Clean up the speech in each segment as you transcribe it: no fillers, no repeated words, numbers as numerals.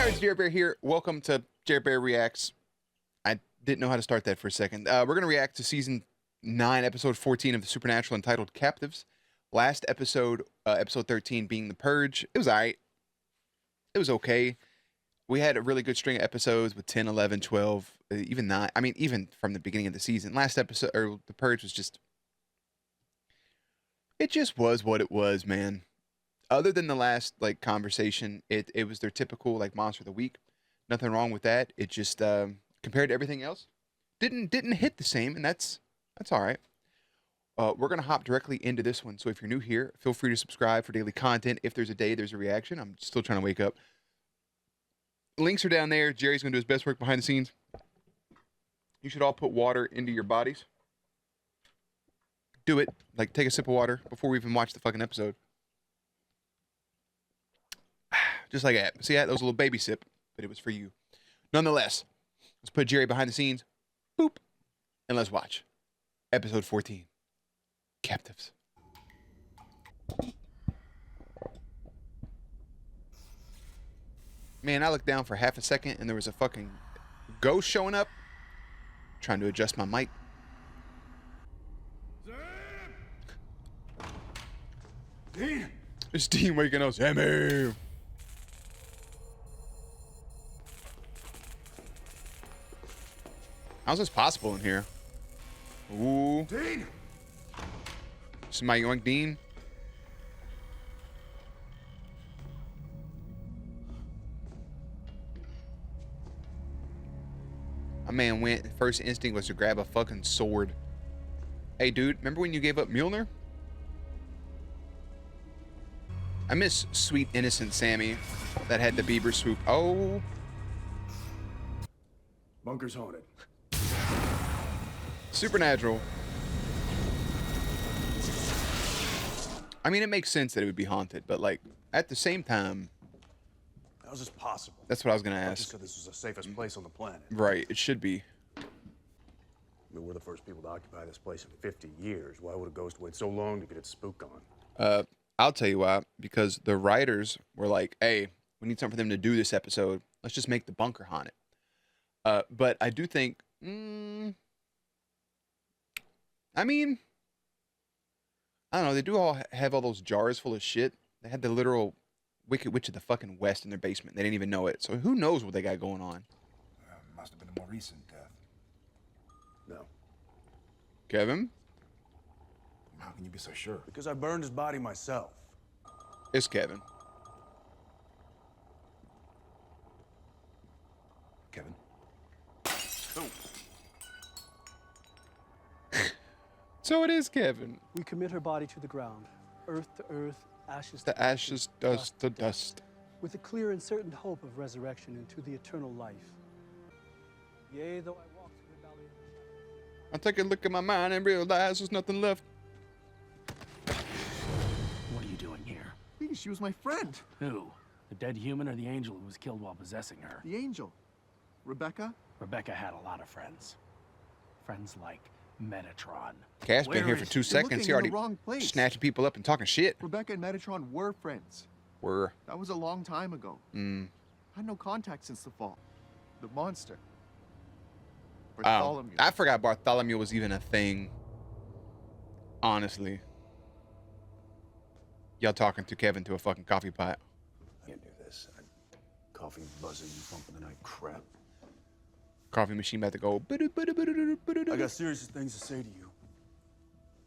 It's JerBear here. Welcome to JerBear Reacts. I didn't know how to start that for a second. We're going to react to Season 9, Episode 14 of the Supernatural entitled Captives. Last episode, Episode 13 being The Purge. It was alright. It was okay. We had a really good string of episodes with 10, 11, 12, even 9. I mean, even from the beginning of the season. Last episode, or The Purge was just... It just was what it was, man. Other than the last conversation, it was their typical monster of the week. Nothing wrong with that. It just compared to everything else, didn't hit the same, and that's all right. We're gonna hop directly into this one. So if you're new here, feel free to subscribe for daily content. If there's a day, there's a reaction. I'm still trying to wake up. Links are down there. Jerry's gonna do his best work behind the scenes. You should all put water into your bodies. Do it. Take a sip of water before we even watch the fucking episode. Just like that. See that? That was a little baby sip, but it was for you. Nonetheless, let's put Jerry behind the scenes. Boop. And let's watch Episode 14. Captives. Man, I looked down for half a second and there was a fucking ghost showing up. Trying to adjust my mic. Dean! It's Dean waking up. Sammy! How's this possible in here? Ooh. Dean! This is my yoink Dean. My man went, first instinct was to grab a fucking sword. Hey dude, remember when you gave up Mjolnir? I miss sweet innocent Sammy that had the Bieber swoop. Oh. Bunker's haunted. Supernatural. I mean, it makes sense that it would be haunted, but at the same time, How is this possible? that's what I was gonna You ask. said this was the safest place on the planet. Right, it should be. I mean, we're the first people to occupy this place in 50 years. Why would a ghost wait so long to get its spook on? I'll tell you why. Because the writers were like, "Hey, we need something for them to do this episode. Let's just make the bunker haunted." But I do think, I mean, I don't know. They do all have all those jars full of shit. They had the literal Wicked Witch of the fucking West in their basement. They didn't even know it. So who knows what they got going on? Must have been a more recent death. No. Kevin? How can you be so sure? Because I burned his body myself. It's Kevin. Kevin? So it is Kevin. We commit her body to the ground, earth to earth, ashes The ashes, dust to dust. with a clear and certain hope of resurrection into the eternal life. Yea, though I walk through the valley of the shadow. I take a look at my mind and realize there's nothing left. What are you doing here? She was my friend. Who? The dead human or the angel who was killed while possessing her? The angel. Rebecca? Rebecca had a lot of friends. Friends like Metatron. Cass been Where here for is 2 You're seconds. looking He in the already wrong place. snatching people up and talking shit. Rebecca and Metatron were friends. Were. That was a long time ago. I had no contact since the fall. The monster. Oh, Bartholomew. I forgot Bartholomew was even a thing. Honestly. Y'all talking to Kevin to a fucking coffee pot. Can't do this. Coffee buzzing, bumping the night crap. Coffee machine about to go. I got serious things to say to you.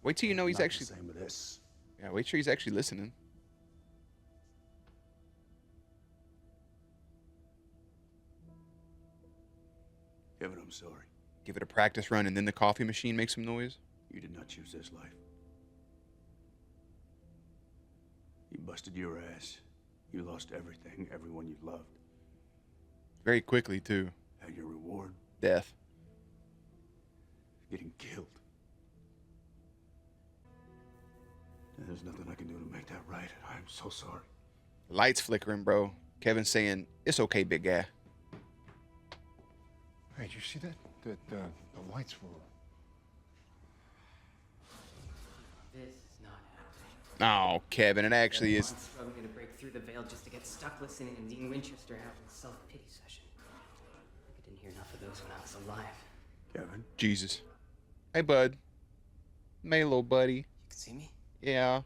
Wait till you know he's Not actually. the same with this. Yeah, wait till he's actually listening. Kevin, I'm sorry. Give it a practice run and then the coffee machine makes some noise. You did not choose this life. You busted your ass. You lost everything, everyone you loved. Very quickly, too. And your reward, Death. getting killed. And there's nothing I can do to make that right. I'm so sorry. Lights flickering, bro. Kevin saying, "It's okay, big guy." Hey, did you see that? The lights were... This is not happening. Oh, Kevin, it actually is. I'm struggling to break through through the veil just to get stuck listening to Dean Winchester have a self-pity session. I didn't hear enough of those when I was alive. Kevin? Jesus. Hey, bud. Hey, little buddy. You can see me? Yeah.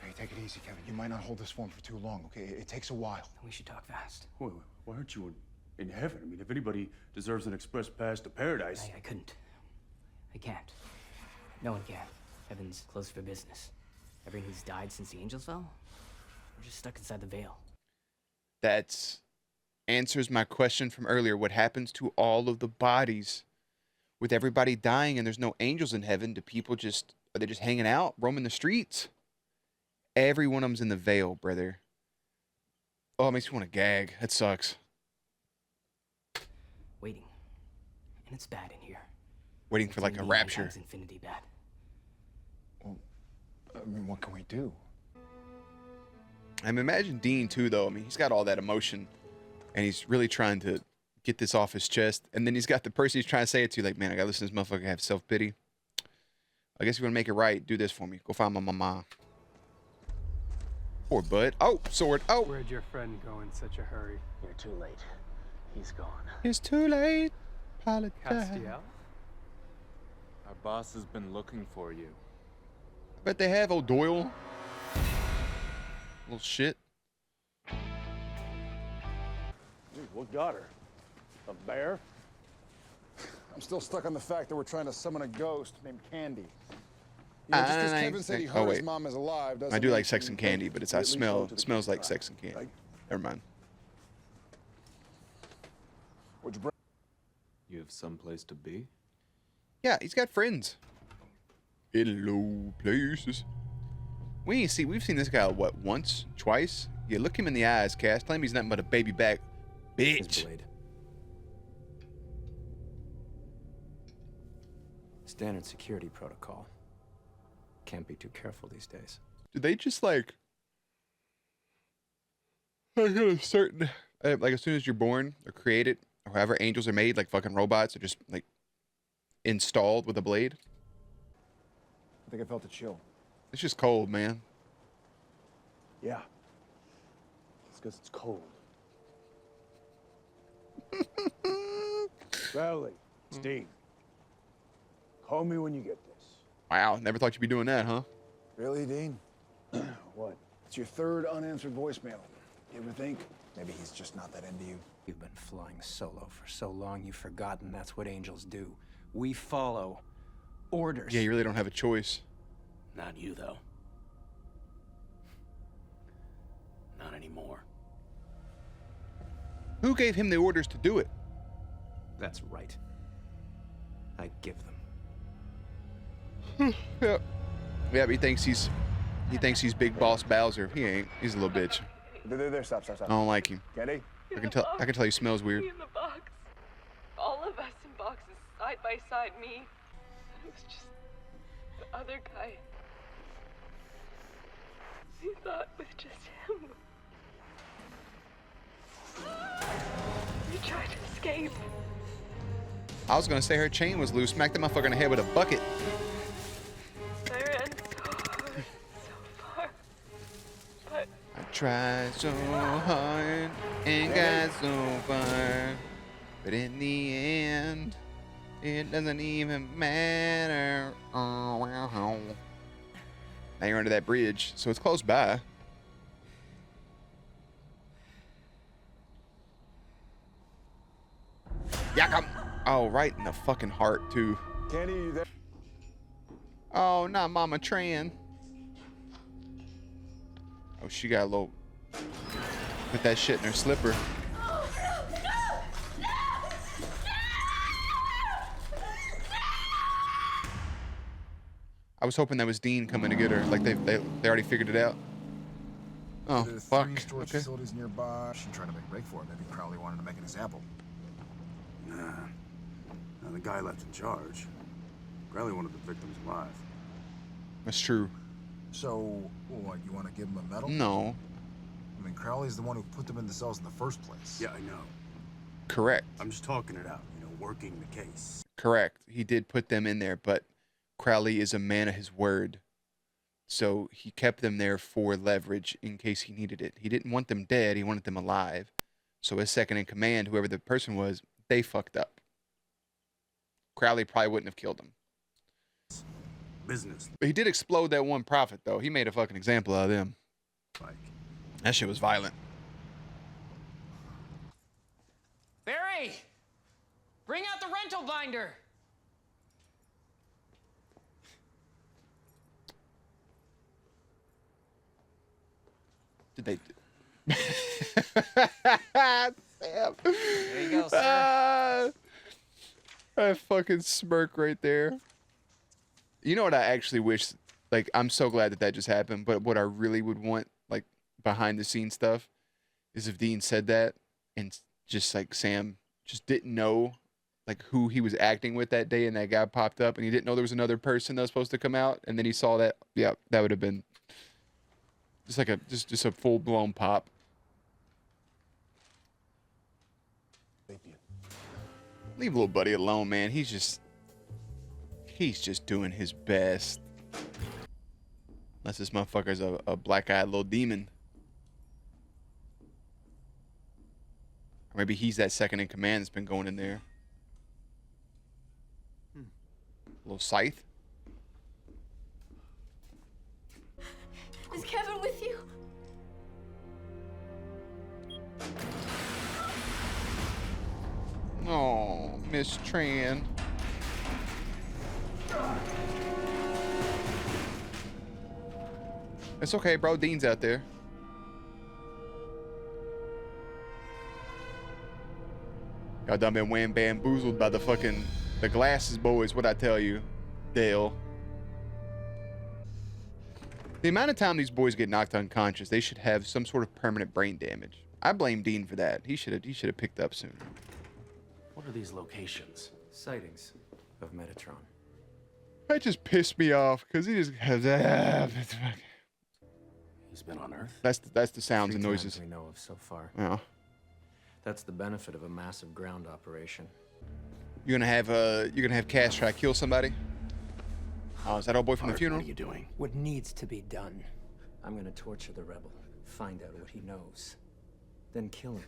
Hey, take it easy, Kevin. You might not hold this form for too long, okay? It takes a while. We should talk fast. Wait, why aren't you in heaven? I mean, if anybody deserves an express pass to paradise... I couldn't. I can't. No one can. Heaven's closed for business. Everyone who's died since the angels fell, we're just stuck inside the veil. That answers my question from earlier. What happens to all of the bodies with everybody dying and there's no angels in heaven? Do people just, are they just hanging out, roaming the streets? Every one of them's in the veil, brother. Oh, it makes me want to gag. That sucks. Waiting. And it's bad in here. Waiting for like a rapture. Infinity bad. Well, I mean, what can we do? I mean, imagine Dean too, though. I mean, he's got all that emotion, and he's really trying to get this off his chest. And then he's got the person he's trying to say it to, like, man, I gotta listen to this motherfucker have self-pity. I guess if you want to make it right, do this for me. Go find my mama. Poor bud. Oh, sword. Oh. Where'd your friend go in such a hurry? You're too late. He's gone. It's too late. Apologize. Castiel? Our boss has been looking for you. I bet they have O'Doyle. Little shit. Dude, what got her? A bear? I'm still stuck on the fact that we're trying to summon a ghost named Candy. You know, just 'cause Kevin said he heard his mom is alive doesn't I do mean like sex and candy, but it's I smell. to the It smells like kid's sex and candy. Like- Never mind. What'd you bring? You have someplace to be? Yeah, he's got friends. In low places. We've seen this guy, what, once? Twice? Yeah, look him in the eyes, Cass. Tell him he's nothing but a baby back His bitch. blade. Standard security protocol. Can't be too careful these days. Do they just like a certain, like as soon as you're born or created, or however angels are made, like fucking robots are just like installed with a blade? I think I felt a chill. It's just cold, man. Yeah. It's because it's cold. Bradley, it's Dean. Call me when you get this. Wow, never thought you'd be doing that, huh? Really, Dean? What? It's your third unanswered voicemail. You ever think maybe he's just not that into you? You've been flying solo for so long you've forgotten that's what angels do. We follow orders. Yeah, you really don't have a choice. Not you, though. Not anymore. Who gave him the orders to do it? That's right. I give them. Yep. Yeah, he thinks he's big boss Bowser. He ain't. He's a little bitch. There, stop. I don't like him. Candy? I can tell he smells weird. In the box. All of us in boxes, side by side, me. It was just the other guy. He thought with just him. We tried to escape. I was gonna say her chain was loose. Smacked the motherfucker in the head with a bucket. I ran so hard, so far. But I tried so hard and got so far, but in the end, it doesn't even matter. Oh, wow. Now you're under that bridge, so it's close by. Yakam! Oh, right in the fucking heart, too. Candy, you there? Oh, not Mama Tran. Oh, she got a little... Put that shit in her slipper. I was hoping that was Dean coming to get her. Like they already figured it out. Oh, There are fuck. 3 storage Okay. facilities nearby. She tried to make a break for it. Maybe Crowley wanted to make an example. Nah. Now, the guy left in charge. Bradley wanted the victims alive. That's true. So, what, you want to give him a medal? No. I mean, Crowley's the one who put them in the cells in the first place. Yeah, I know. Correct. I'm just talking it out, working the case. Correct. He did put them in there, but Crowley is a man of his word. So he kept them there for leverage in case he needed it. He didn't want them dead. He wanted them alive. So his second in command, whoever the person was, they fucked up. Crowley probably wouldn't have killed him. Business. But he did explode that one prophet, though. He made a fucking example out of them. Like. That shit was violent. Barry! Bring out the rental binder! Did they... Sam. There you go, sir. That fucking smirk right there. You know what I actually wish, like, I'm so glad that just happened, but what I really would want, like, behind the scenes stuff, is if Dean said that, and just, like, Sam just didn't know, like, who he was acting with that day, and that guy popped up, and he didn't know there was another person that was supposed to come out, and then he saw that, yeah, that would have been just like just a full-blown pop. Leave little buddy alone, man. He's just doing his best. Unless this motherfucker's a black-eyed little demon. Or maybe he's that second in command that's been going in there. A little scythe. Is Kevin with you? Oh, Miss Tran. It's okay, bro. Dean's out there. Y'all done been wham bamboozled by the glasses boys, what I tell you, Dale. The amount of time these boys get knocked unconscious, they should have some sort of permanent brain damage. I blame Dean for that. He should have picked up sooner. What are these locations? Sightings of Metatron. That just pissed me off because he just has He's been on Earth? That's the sounds 3 and noises times we know of so far. Yeah. That's the benefit of a massive ground operation. You're gonna have Cass try to kill somebody? Oh, is that old boy from the funeral? What are you doing? What needs to be done? I'm gonna torture the rebel, find out what he knows, then kill him.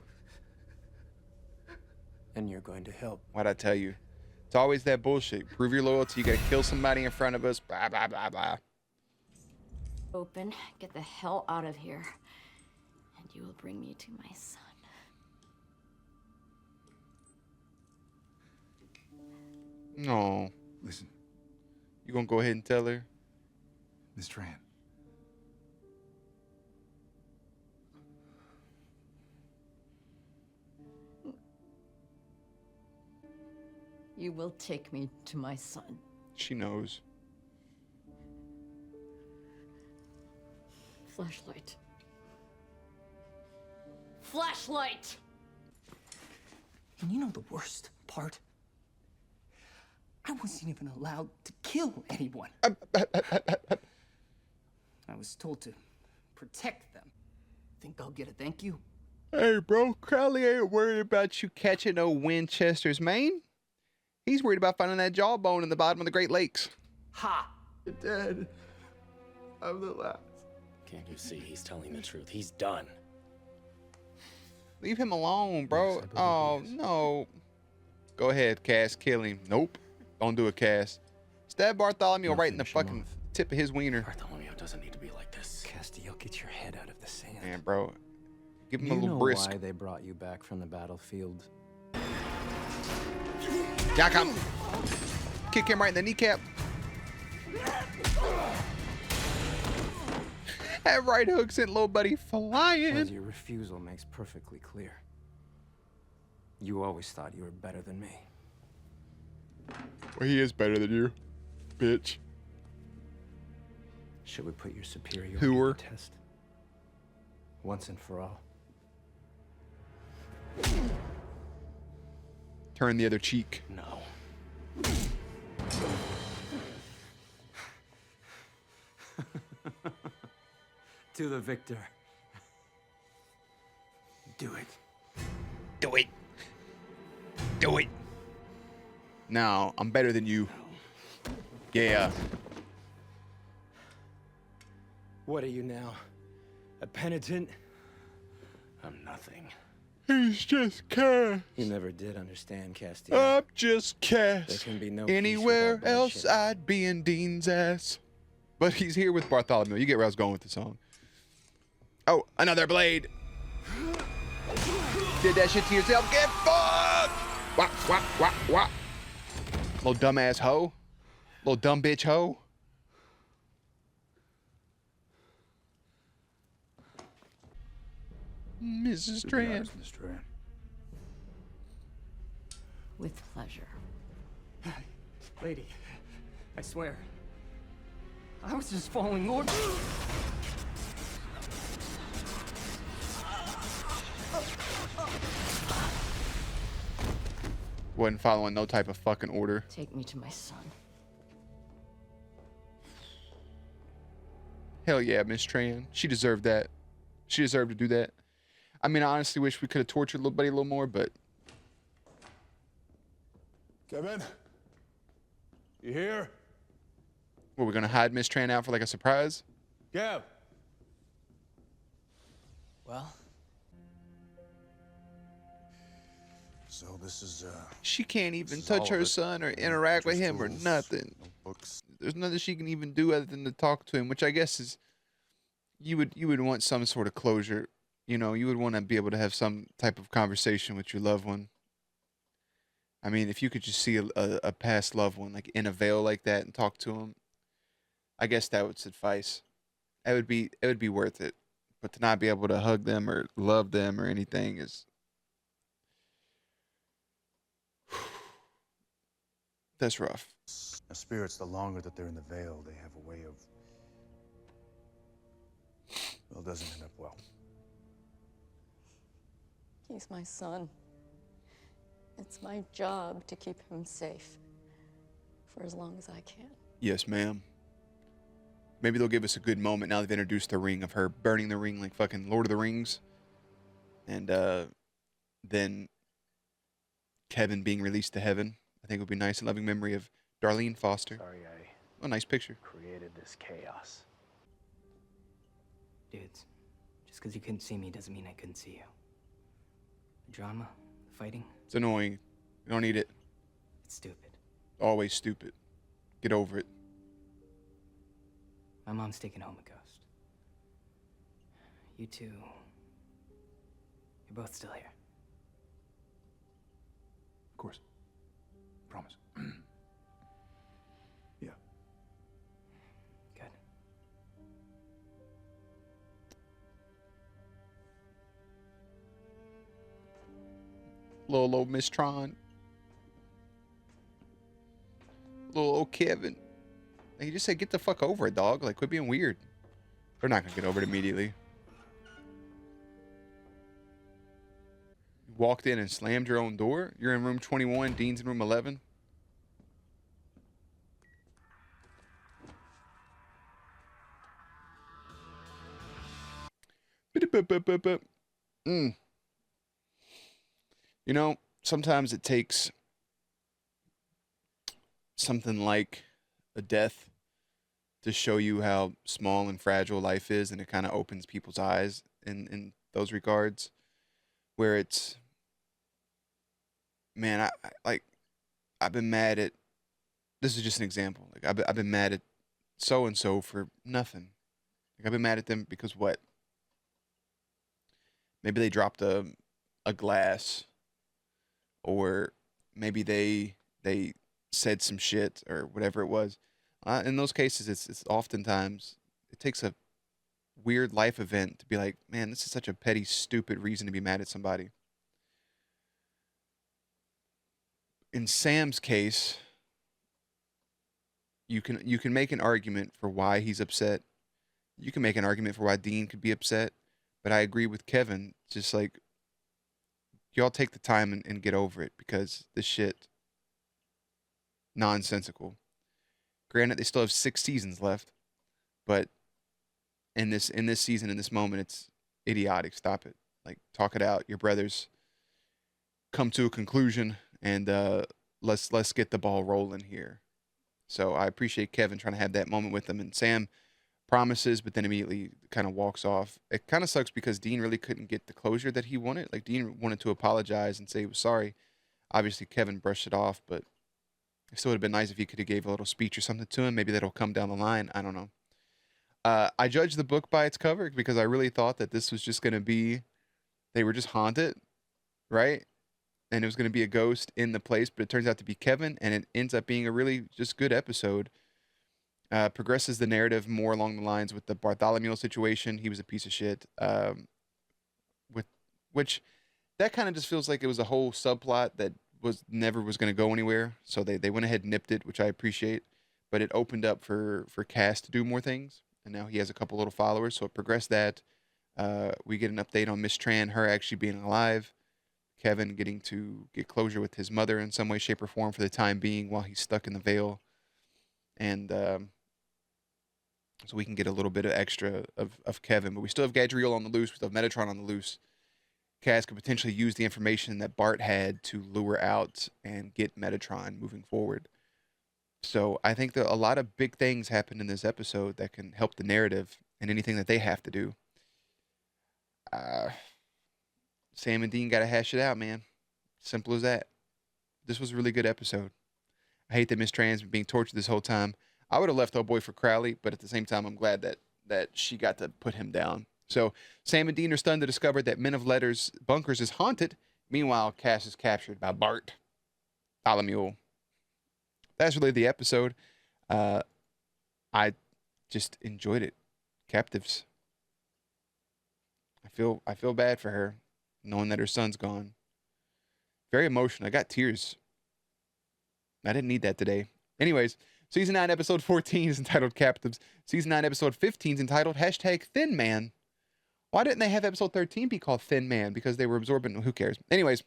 And you're going to help. What'd I tell you? It's always that bullshit. Prove your loyalty. You gotta kill somebody in front of us. Blah, blah, blah, blah. Open, get the hell out of here, and you will bring me to my son. No. Listen, You gonna go ahead and tell her? Miss Tran. You will take me to my son. She knows. Flashlight. Flashlight! And you know the worst part? I wasn't even allowed to kill anyone. I was told to protect them. Think I'll get a thank you? Hey, bro, Crowley ain't worried about you catching no Winchester's mane. He's worried about finding that jawbone in the bottom of the Great Lakes. Ha! You're dead. I'm the last. Can't you see he's telling the truth? He's done. Leave him alone, bro. Oh, no. Go ahead, Cass. Kill him. Nope. Don't do it, Cass. Stab Bartholomew right in the fucking tip of his wiener. Bartholomew doesn't need to be like this. Castiel, get your head out of the sand. Man, bro. Give him You a little know brisk. why they brought you back from the battlefield? Jack him. Kick him right in the kneecap. That right hook sent little buddy flying. As your refusal makes perfectly clear. You always thought you were better than me. Well, he is better than you, bitch. Should we put your superiority Whoer. to the test? Once and for all. Turn the other cheek. No. To the victor. Do it. Do it. Do it. No, I'm better than you. Yeah. What are you now? A penitent? I'm nothing. He's just Cass. You never did understand, Castillo. I'm just Cass. There can be no peace Anywhere without else, bloodshed. I'd be in Dean's ass. But he's here with Bartholomew. You get where I was going with the song. Oh, another blade. Did that shit to yourself. Get fucked. Wah, wah, wah, wah. Little dumbass hoe. Little dumb bitch hoe. Mrs. Strand. Miss Strand. With pleasure. Lady, I swear. I was just following orders. Wasn't following no type of fucking order. Take me to my son. Hell yeah, Miss Tran. She deserved that. She deserved to do that. I mean, I honestly wish we could have tortured little buddy a little more, but... Kevin? You here? What, we're gonna hide Miss Tran out for like a surprise? Kev? Well? So this is, She can't even This is touch all her of it. son or No interact with pictures, him or tools, nothing. notebooks. There's nothing she can even do other than to talk to him, which I guess is... You would want some sort of closure. You know, you would want to be able to have some type of conversation with your loved one. I mean, if you could just see a past loved one, like, in a veil like that and talk to him, I guess that would suffice. It would be worth it. But to not be able to hug them or love them or anything is... That's rough. Now, spirits, the longer that they're in the veil, they have a way of... Well, it doesn't end up well. He's my son. It's my job to keep him safe for as long as I can. Yes, ma'am. Maybe they'll give us a good moment now they've introduced the ring of her burning the ring like fucking Lord of the Rings. And then Kevin being released to heaven. I think it would be nice and loving memory of Darlene Foster. Sorry I A nice picture. created this chaos. Dudes, just because you couldn't see me doesn't mean I couldn't see you. The drama, the fighting, It's annoying. You don't need it. it's stupid. Always stupid. Get over it. My mom's taking home a ghost. You two, you're both still here. Of course. Promise. Yeah. Good. Little old Miss Tron. Little old Kevin. Like, he just said, get the fuck over it, dog. Like, quit being weird. They're not gonna get over it immediately. You walked in and slammed your own door? You're in room 21, Dean's in room 11? Mm. You know, sometimes it takes something like a death to show you how small and fragile life is, and it kind of opens people's eyes in those regards, where it's, man, I've been mad at, this is just an example, like I've been mad at so and so for nothing. Like, I've been mad at them because what? Maybe they dropped a glass, or maybe they said some shit or whatever it was. In those cases, it's oftentimes, it takes a weird life event to be like, man, this is such a petty, stupid reason to be mad at somebody. In Sam's case, you can make an argument for why he's upset. You can make an argument for why Dean could be upset. But I agree with Kevin. Just like, y'all take the time and get over it, because this shit, nonsensical. Granted, they still have 6 seasons left, but in this season, in this moment, it's idiotic. Stop it. Like, talk it out. Your brothers come to a conclusion, and let's get the ball rolling here. So I appreciate Kevin trying to have that moment with them, and Sam promises, but then immediately kind of walks off. It kind of sucks because Dean really couldn't get the closure that he wanted. Like, Dean wanted to apologize and say he was sorry. Obviously, Kevin brushed it off, but it still would have been nice if he could have gave a little speech or something to him. Maybe that'll come down the line. I don't know. I judged the book by its cover because I really thought that this was just going to be, they were just haunted, right? And it was going to be a ghost in the place, but it turns out to be Kevin, and it ends up being a really just good episode. Progresses the narrative more along the lines with the Bartholomew situation. He was a piece of shit. With which that kind of just feels like it was a whole subplot that was never was going to go anywhere. So they went ahead and nipped it, which I appreciate. But it opened up for Cass to do more things, and now he has a couple little followers. So it progressed that. We get an update on Miss Tran, her actually being alive. Kevin getting to get closure with his mother in some way, shape, or form for the time being while he's stuck in the veil. And so we can get a little bit of extra of Kevin. But we still have Gadriel on the loose. We still have Metatron on the loose. Cass could potentially use the information that Bart had to lure out and get Metatron moving forward. So I think that a lot of big things happened in this episode that can help the narrative and anything that they have to do. Sam and Dean got to hash it out, man. Simple as that. This was a really good episode. I hate that Miss Tran's been being tortured this whole time. I would have left old boy for Crowley, but at the same time, I'm glad that she got to put him down. So Sam and Dean are stunned to discover that Men of Letters Bunkers is haunted. Meanwhile, Cass is captured by Bart Bartholomew. That's really the episode. I just enjoyed it. Captives. I feel bad for her, knowing that her son's gone. Very emotional. I got tears. I didn't need that today. Anyways, Season 9, Episode 14 is entitled Captives. Season 9, Episode 15 is entitled #Thin Man. Why didn't they have Episode 13 be called Thin Man? Because they were absorbent. Who cares? Anyways,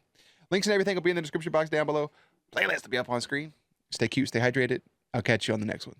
links and everything will be in the description box down below. Playlist will be up on screen. Stay cute, stay hydrated. I'll catch you on the next one.